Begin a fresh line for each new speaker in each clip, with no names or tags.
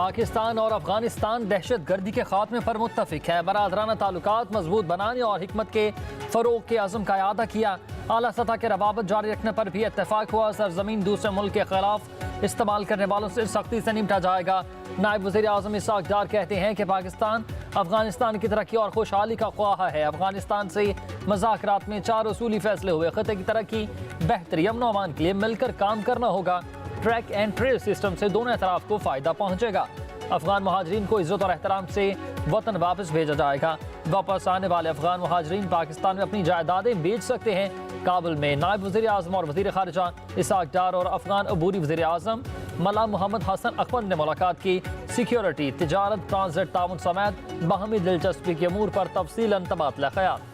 पाकिस्तान और अफगानिस्तान दहशत गर्दी के खात्मे पर मुत्तफिक है। बरादराना ताल्लुकात मजबूत बनाने और हिकमत के फरोग के अज़म का अदा किया। आला सतह के रवाबत जारी रखने पर भी इत्तेफाक हुआ। सरजमीन दूसरे मुल्क के खिलाफ इस्तेमाल करने वालों से सख्ती से निपटा जाएगा। नायब वज़ीर आज़म इसाक डार कहते हैं कि पाकिस्तान अफगानिस्तान की तरक्की और खुशहाली का ख्वाह है। अफगानिस्तान से मज़ाकरात में 4 उसूली फैसले हुए। खिते की तरक्की, बेहतरी, अमन और अमान के लिए मिलकर काम करना होगा। ट्रैक एंड ट्रेस सिस्टम से दोनों तरफ को फ़ायदा पहुँचेगा। अफगान महाजरीन को इज़्ज़त और एहतराम से वतन वापस भेजा जाएगा। वापस आने वाले अफगान महाजरीन पाकिस्तान में अपनी जायदादें बेच सकते हैं। काबुल में नायब वज़ीर आज़म और वज़ीर ख़ारिजा इसाक डार और अफगान अबूरी वज़ीर आज़म मला मोहम्मद हसन अकबर ने मुलाकात की। सिक्योरिटी, तिजारत, ट्रांजिट ताउन समेत बाहमी दिलचस्पी के अमूर पर तफसीलन तबादला ख्याल।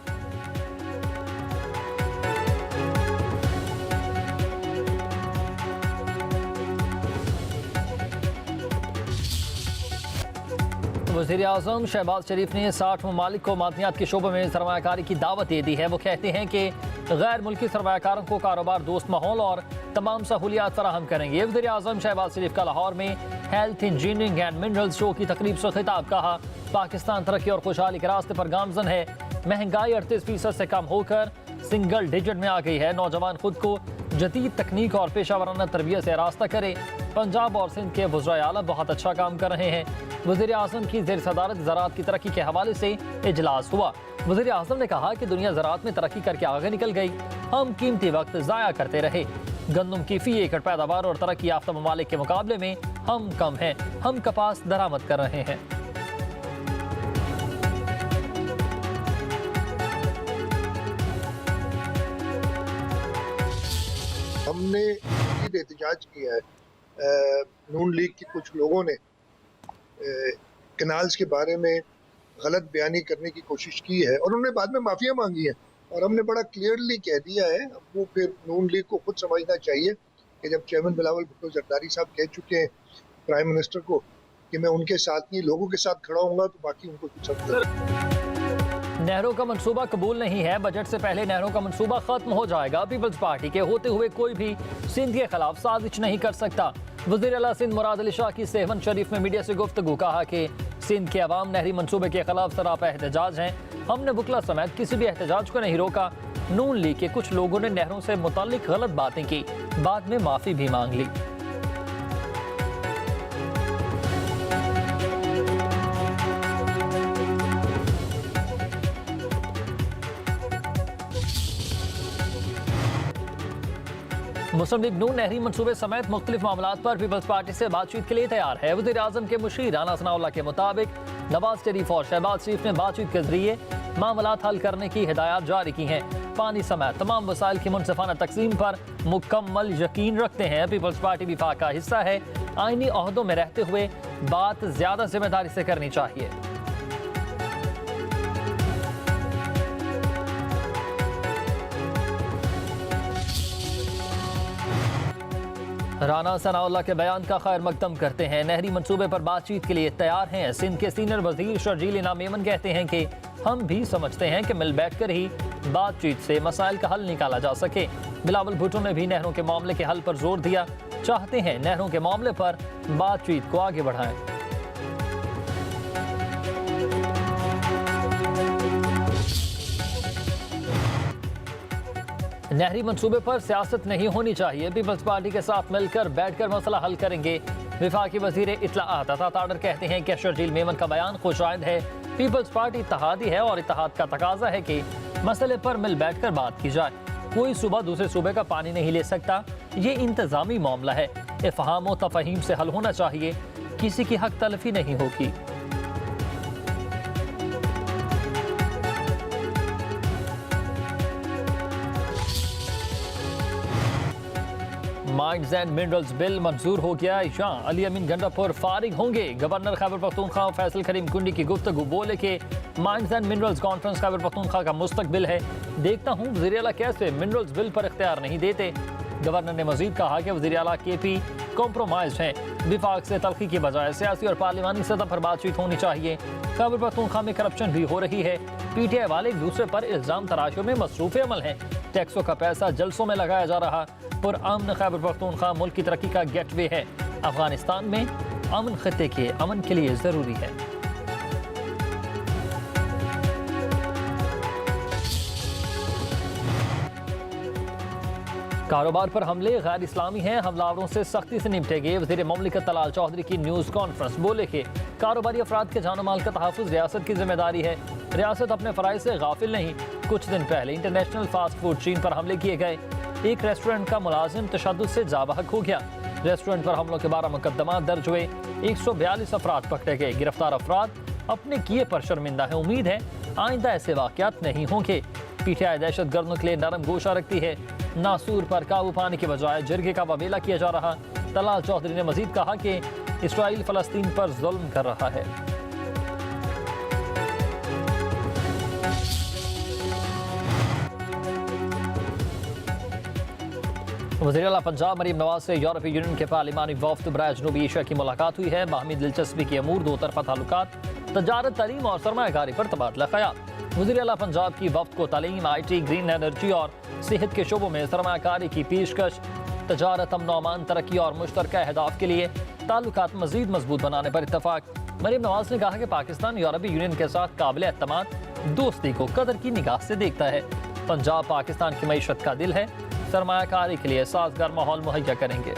वज़ीर आज़म शहबाज शरीफ ने 60 ममालिक को मादनियात के शोबे में सरमायाकारी की दावत दे दी है। वो कहते हैं कि गैर मुल्की सरमायाकारों को कारोबार दोस्त माहौल और तमाम सहूलियात फराहम करेंगे। वज़ीर आज़म शहबाज शरीफ का लाहौर में health, engineering and minerals show की तकरीब से खिताब। कहा, पाकिस्तान तरक्की और खुशहाली के रास्ते पर गामजन है। महंगाई 38% से कम होकर सिंगल डिजिट में आ गई है। नौजवान खुद को जदीद तकनीक और पेशा वराना तरबियत से रास्ता करे। पंजाब और सिंध के वज़राए आला बहुत अच्छा काम कर रहे हैं। वज़ीर आज़म की ज़ेर सदारत ज़राअत की तरक्की के हवाले से इजलास हुआ। वज़ीर आज़म ने कहा कि दुनिया ज़राअत में तरक्की करके आगे निकल गई। हम कीमती वक्त ज़ाया करते रहे। गंदम की फी एकड़ पैदावार और तरक्की याफ्ता ममालिक के मुकाबले में हम कम हैं। हम कपास दरामद कर रहे हैं।
हमने एहतजाज किया है। नून लीग के कुछ लोगों ने कैनाल्स के बारे में गलत बयानी करने की कोशिश की है और उन्होंने बाद में माफिया मांगी है और हमने बड़ा क्लियरली कह दिया है। अब वो फिर नून लीग को खुद समझना चाहिए कि जब चेयरमैन बिलावल भुट्टो जरदारी साहब कह चुके हैं प्राइम मिनिस्टर को कि मैं उनके साथ नहीं लोगों के साथ खड़ा हूँगा, तो बाकी उनको कुछ समझ।
नहरों का मंसूबा कबूल नहीं है। बजट से पहले नहरों का मंसूबा खत्म हो जाएगा। पीपल्स पार्टी के होते हुए कोई भी सिंध के खिलाफ साजिश नहीं कर सकता। वज़ीर आला सिंध मुराद अली शाह की सेहवन शरीफ में मीडिया से गुफ्तगू। कहा कि सिंध के अवाम नहरी मंसूबे के खिलाफ सरापा एहतजाज हैं। हमने बुकला समेत किसी भी एहतजाज को नहीं रोका। नून लीग के कुछ लोगों ने नहरों से मुताल्लिक गलत बातें की, बाद में माफी भी मांग ली। मुस्लिम लीग नून नहरी मंसूबे समेत मुख्तलिफ मामलात पर पीपल्स पार्टी से बातचीत के लिए तैयार है। वज़ीर आज़म के मुशीर राना सनाउल्लाह के मुताबिक नवाज शरीफ और शहबाज शरीफ ने बातचीत के जरिए मामलात हल करने की हिदायत जारी की हैं। पानी समेत तमाम वसाइल की मुनसिफाना तकसीम पर मुकम्मल यकीन रखते हैं। पीपल्स पार्टी विफाक का हिस्सा है। आईनी ओहदों में रहते हुए बात ज्यादा जिम्मेदारी से करनी चाहिए। राना सनाउल्लाह के बयान का खैर मकदम करते हैं। नहरी मंसूबे पर बातचीत के लिए तैयार हैं। सिंध के सीनियर वजीर शर्जील इनाम मेमन कहते हैं कि हम भी समझते हैं कि मिल बैठकर ही बातचीत से मसाइल का हल निकाला जा सके। बिलावल भुट्टो ने भी नहरों के मामले के हल पर जोर दिया। चाहते हैं नहरों के मामले पर बातचीत को आगे बढ़ाएं। नहरी मंसूबे पर सियासत नहीं होनी चाहिए। पीपल्स पार्टी के साथ मिलकर बैठकर मसला हल करेंगे। विफाकी वजीर इत्तलाआत अता ताडर कहते हैं कि शर्जील मेमन का बयान खुशाइंद है। पीपल्स पार्टी इत्तेहादी है और इत्तेहाद का तकाजा है कि मसले पर मिल बैठकर बात की जाए। कोई सूबा दूसरे सूबे का पानी नहीं ले सकता। ये इंतजामी मामला है। इफ़हाम व तफ़हीम से हल होना चाहिए। किसी की हक तलफी नहीं होगी। माइंस एंड मिनरल्स बिल मंजूर हो गया। शाह अली अमीन गंडापुर फारिग होंगे। गवर्नर खैबर पख्तूनख्वा फैसल करीम कुंडी की गुफ्तगू। बोले कि mines and minerals conference Khyber Pakhtunkhwa का मुस्तकबिल है। देखता हूँ वज़ीर आला कैसे मिनरल्स बिल पर इख्तियार नहीं देते। गवर्नर ने मजीद कहा कि वज़ीर आला KP कॉम्प्रोमाइज हैं। विफाक से तलखी की बजाय सियासी और पार्लिमानी सतह पर बातचीत होनी चाहिए। खैबर पख्तूनख्वा में करप्शन भी हो रही है। PTI वाले एक दूसरे पर इल्जाम तराशियों में मसरूफ़ अमल हैं। टैक्सों का पैसा जलसों में लगाया जा रहा। पुरअमन खैबर पख्तूनख्वा मुल्क की तरक्की का गेटवे है। अफगानिस्तान में अमन खत्ते के अमन के लिए ज़रूरी है। कारोबार पर हमले गैर इस्लामी हैं, हमलावरों से सख्ती से निपटेंगे। वज़ीर मुमलिकत तलाल चौधरी की न्यूज़ कॉन्फ्रेंस, बोले कि कारोबारी अफराद के जान माल का तहफ़्फ़ुज़ रियासत की जिम्मेदारी है। रियासत अपने फ़राइज़ से गाफिल नहीं। कुछ दिन पहले इंटरनेशनल फास्ट फूड चेन पर हमले किए गए। एक रेस्टोरेंट का मुलाजिम तशद्दुद से जाबहक हो गया। रेस्टोरेंट पर हमलों के 12 मुकदमा दर्ज हुए। 142 अफराद पकड़े गए। गिरफ्तार अफराद अपने किए पर शर्मिंदा है। उम्मीद है आइंदा ऐसे वाक़यात नहीं होंगे। PTI दहशत गर्दों के लिए नरम गोशा रखती है। नासूर पर काबू पाने के बजाय जिरगे का वबेला किया जा रहा। तलाल चौधरी ने मजीद कहा कि इसराइल फ़लस्तीन पर जुल्म कर रहा है। वज़ीर आला पंजाब मरीम नवाज से यूरोपीय यूनियन के पार्लिमानी वफ़द बराए जनूबी एशिया की मुलाकात हुई है। बाहमी दिलचस्पी के अमूर, दो तरफा ताल्लुकात, तजारत, तलीम और सरमायाकारी पर तबादला ख़याल। वज़ीर आला पंजाब की वफ़द को तालीम, IT, ग्रीन एनर्जी और सेहत के शोबों में सरमायाकारी की पेशकश, तजारत, अमन व अमान, तरक्की और मुश्तरका अहदाफ के लिए ताल्लुकात मज़ीद मजबूत बनाने पर इत्तफ़ाक़। मरीम नवाज ने कहा कि पाकिस्तान यूरोपीय यूनियन के साथ काबिल एतमाद दोस्ती को कदर की निगाह से देखता है। पंजाब पाकिस्तान की मईशत का दिल है। सरमायाकारी के लिए साजगार माहौल मुहैया करेंगे।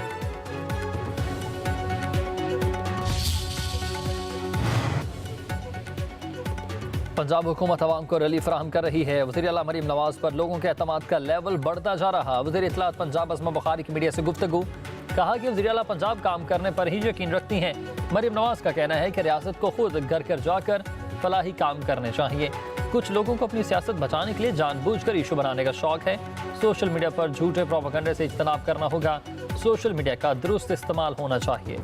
पंजाब हुकूमत अवाम को रिलीफ फराहम कर रही है। वज़ीर आला मरीम नवाज पर लोगों के एतमाद का लेवल बढ़ता जा रहा। वज़ीर इत्तलात पंजाब अज़मा बुखारी की मीडिया से गुफ्तगू, कहा कि वज़ीर आला पंजाब काम करने पर ही यकीन रखती हैं। मरीम नवाज का कहना है कि रियासत को खुद घर घर जाकर फलाही काम करने चाहिए। कुछ लोगों को अपनी सियासत बचाने के लिए जानबूझकर इशू बनाने का शौक है। सोशल मीडिया पर झूठे प्रोपेगेंडे से इज्तनाब करना होगा। सोशल मीडिया का दुरुस्त इस्तेमाल होना चाहिए।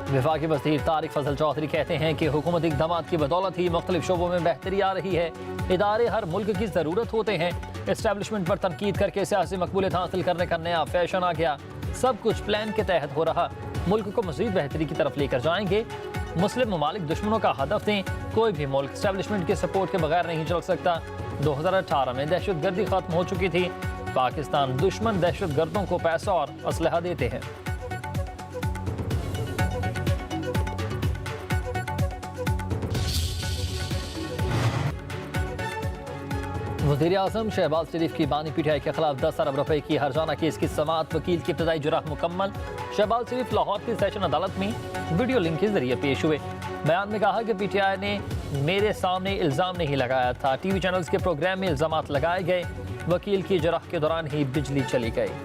वफाकी वज़ीर तारिक फजल चौधरी कहते हैं कि हुकूमती इक़दामात की बदौलत ही मुख्तलिफ शोबों में बेहतरी आ रही है। इदारे हर मुल्क की ज़रूरत होते हैं। इस्टेब्लिशमेंट पर तनकीद करके सियासी मकबूलियत हासिल करने का नया फैशन आ गया। सब कुछ प्लान के तहत हो रहा। मुल्क को मज़ीद बेहतरी की तरफ लेकर जाएंगे। मुस्लिम ममालिक दुश्मनों का हदफ दें। कोई भी मुल्क इस्टेब्लिशमेंट के सपोर्ट के बगैर नहीं चल सकता। 2018 में दहशत गर्दी खत्म हो चुकी थी। पाकिस्तान दुश्मन दहशत गर्दों को पैसा और असलहा देते हैं। वज़ीर आज़म शहबाज शरीफ की बानी PTI के खिलाफ 10 अरब रुपए की हर्जाना केस की समाअत, वकील की इब्तदाई जुराह मुकम्मल। शहबाज शरीफ लाहौर की सेशन अदालत में वीडियो लिंक के जरिए पेश हुए। बयान में कहा कि PTI ने मेरे सामने इल्ज़ाम नहीं लगाया था। TV चैनल्स के प्रोग्राम में इल्ज़ामात लगाए गए। वकील की जुराह के दौरान ही बिजली चली गई।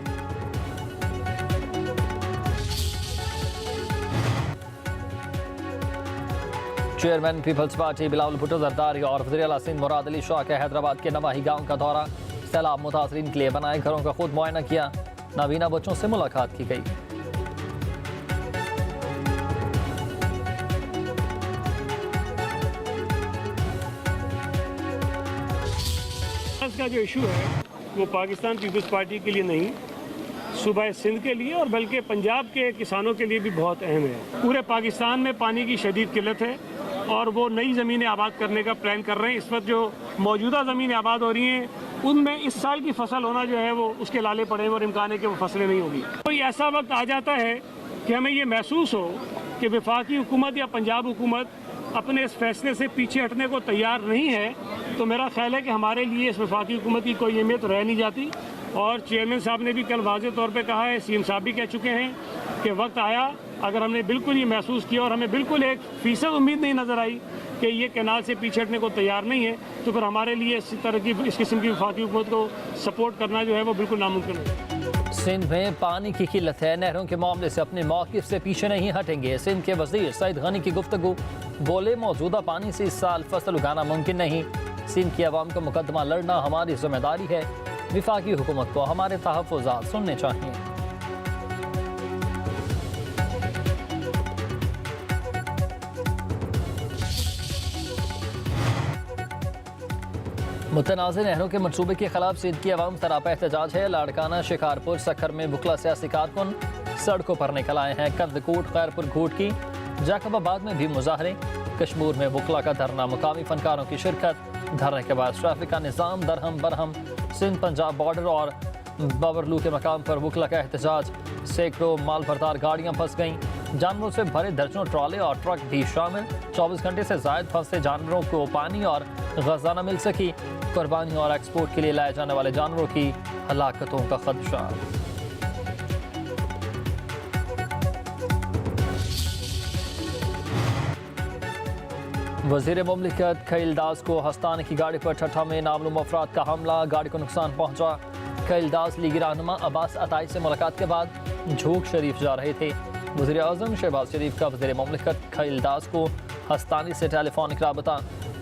Chairman People's Party Bilawal Bhutto Zardari और वज़ीर आला सिंध मुराद अली शाह के हैदराबाद के नवाही गांव का दौरा। सैलाब मुतासरीन के लिए बनाए घरों का खुद मुआयना किया। नाबीना बच्चों से मुलाकात की गई।
का जो इशू है वो पाकिस्तान पीपल्स पार्टी के लिए नहीं, सूबा सिंध के लिए और बल्कि पंजाब के किसानों के लिए भी बहुत अहम है। पूरे पाकिस्तान में पानी की शदीद किल्लत है और वो नई ज़मीनें आबाद करने का प्लान कर रहे हैं। इस वक्त जो मौजूदा ज़मीनें आबाद हो रही हैं उनमें इस साल की फसल होना जो है वो उसके लाले पड़े और इम्कान है कि वो फसलें नहीं होगी। कोई ऐसा वक्त आ जाता है कि हमें ये महसूस हो कि वफाकी हुकूमत या पंजाब हुकूमत अपने इस फैसले से पीछे हटने को तैयार नहीं है, तो मेरा ख्याल है कि हमारे लिए इस वफाकी हुकूमत की कोई अहमियत रह नहीं जाती। और चेयरमैन साहब ने भी कल वाज़ेह तौर पे कहा है, CM साहब भी कह चुके हैं कि वक्त आया, अगर हमने बिल्कुल ये महसूस किया और हमें बिल्कुल 1% उम्मीद नहीं नज़र आई कि ये कैनाल से पीछे हटने को तैयार नहीं है, तो फिर हमारे लिए इस तरह की इस किस्म की वफाकी हुकूमत को सपोर्ट करना जो है वो बिल्कुल नामुमकिन है।
सिंध में पानी की किल्लत है। नहरों के मामले से अपने मौक़िफ़ से पीछे नहीं हटेंगे। सिंध के वज़ीर सईद गनी की गुफ्तगू, बोले मौजूदा पानी से इस साल फसल उगाना मुमकिन नहीं। सिंध की आवाम को मुकदमा लड़ना हमारी जिम्मेदारी है। वफाकी हुकूमत को हमारे तहफ़्फ़ुज़ात सुनने चाहिए। मुतनाज़ नहरों के मनसूबे के खिलाफ सिंध की अवाम सरापा एहतजाज है। लाड़काना, शिकारपुर, सखर में बुखला सियासी कारकुन सड़कों पर निकल आए हैं। कंदकोट, खैरपुर, घोट की, जाकबाबाद में भी मुजाहरे। कश्मीर में बुकला का धरना, मुकामी फनकारों की शिरकत। धरने के बाद ट्रैफिक का निज़ाम दरहम बरहम। सिंध पंजाब बॉर्डर और बाबरलू के मकाम पर बुकला का एहतजाज। सैकड़ों माल बरदार गाड़ियां फंस गईं। जानवरों से भरे दर्जनों ट्रॉले और ट्रक भी शामिल। 24 घंटे से जायद फंसे जानवरों को पानी और ग़ज़ा न मिल सकी। कुर्बानी और एक्सपोर्ट के लिए लाए जाने वाले जानवरों की हलाकतों का खदशा। वज़ीर मुमलिकत खलील दास को हस्ताने की गाड़ी पर ठट्ठा में नामालूम अफराद का हमला, गाड़ी को नुकसान पहुंचा। खलील दास लीगी रहनुमा अब्बास अताई से मुलाकात के बाद झोंक शरीफ जा रहे थे। वज़ीर आज़म शहबाज शरीफ का वज़ीर मुमलिकत खलील दास को हस्तानी से टेलीफोनिक राबता।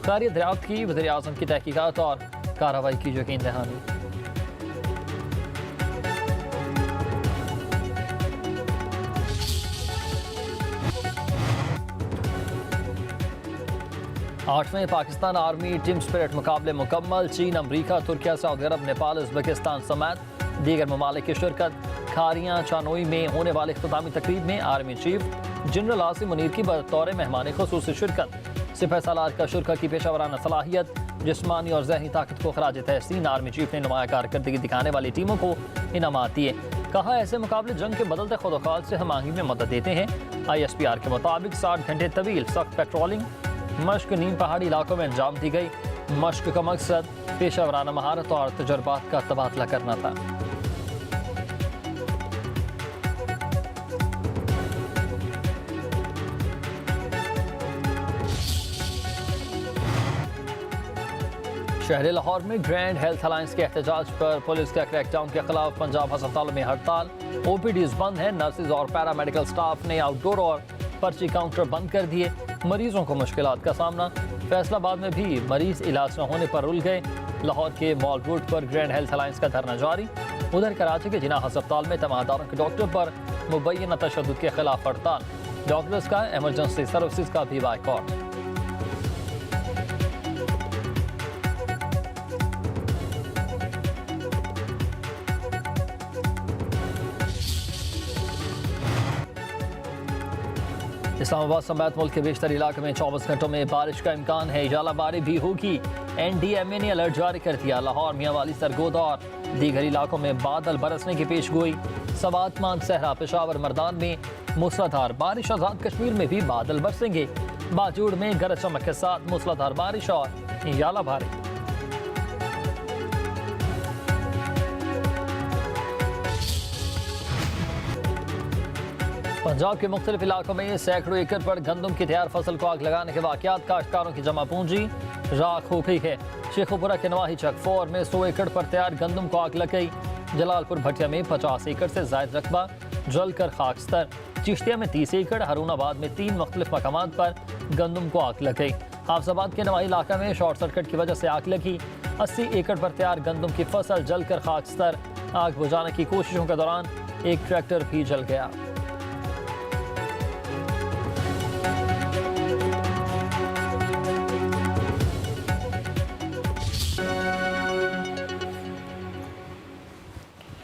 खैरियत दरियाफ्त की, वज़ीर आज़म की तहकीकात और कार्रवाई की यकीन दहानी। आठवें पाकिस्तान आर्मी टीम स्पिरिट मुकाबले मुकम्मल। चीन, अमरीका, तुर्किया, सऊदी अरब, नेपाल, उज़्बेकिस्तान समेत दीगर ममालिक की शिरकत। खारियाँ चानोई में होने वाले इख्तितामी तकरीब में army chief general Asim Munir की बतौर मेहमान खुसूसी शिरकत। सिपह सालार का शुरा की पेशावराना सलाहियत, जिस्मानी और जहनी ताकत को खराज तहसीन। आर्मी चीफ ने नुमाया कारकर्दगी दिखाने वाली टीमों को इनामात दिए। कहा, ऐसे मुकाबले जंग के बदलते खुदोखाल से हम आंगी में मदद देते हैं। ISPR के मुताबिक 60 घंटे तवील सख्त पेट्रोलिंग मश्क नीम पहाड़ी इलाकों में अंजाम दी गई। मश्क का मकसद पेशावराना महारत और तजुर्बात का तबादला करना था। शहर लाहौर में ग्रैंड हेल्थ अलायंस के एहतजाज पर पुलिस के क्रैकडाउन के खिलाफ पंजाब अस्पतालों में हड़ताल। OPDs बंद है। नर्सेज और पैरामेडिकल स्टाफ ने आउटडोर और पर्ची काउंटर बंद कर दिए। मरीजों को मुश्किलात का सामना। फैसलाबाद में भी मरीज इलाज न होने पर रुल गए। लाहौर के मॉल रोड पर ग्रैंड हेल्थ अलायंस का धरना जारी। उधर कराची के जिना अस्पताल में तमादारों के डॉक्टर पर मुबैना तशद्दुद के खिलाफ हड़ताल। डॉक्टर्स का एमरजेंसी सर्विसेज का भी बायकॉट। इस्लामाबाद समेत मुल्क के बेशतर इलाके में 24 घंटों में बारिश का इम्कान है। इजालाबारी भी होगी। NDMA ने अलर्ट जारी कर दिया। लाहौर, मियांवाली, सरगोदा और दीगर इलाकों में बादल बरसने की पेशगोई। सवात, मानसहरा, पेशावर, मर्दान में मूसलाधार बारिश। आज़ाद कश्मीर में भी बादल बरसेंगे। बाजूड़ में गरज चमक के साथ मूसलाधार बारिश और यालाबारी। पंजाब के मुख्तलिफ इलाकों में सैकड़ों एकड़ पर गंदम की तैयार फसल को आग लगाने के वाकयात। काश्तकारों की जमा पूंजी राख हो गई है। शेखुपुरा के नवाही चक 4 में 100 एकड़ पर तैयार गंदम को आग लग गई। जलालपुर भटिया में 50 एकड़ से जायद रकबा जलकर खाकस्तर। चिश्तिया में 30 एकड़, हारूनाबाद में 3 मुख्तलिफ मकामात पर गंदम को आग लग गई। हाफजाबाद के नवाही इलाका में शॉर्ट सर्किट की वजह से आग लगी। 80 एकड़ पर तैयार गंदम की फसल जलकर खाकस्तर। आग बुझाने की कोशिशों के दौरान एक ट्रैक्टर भी जल गया।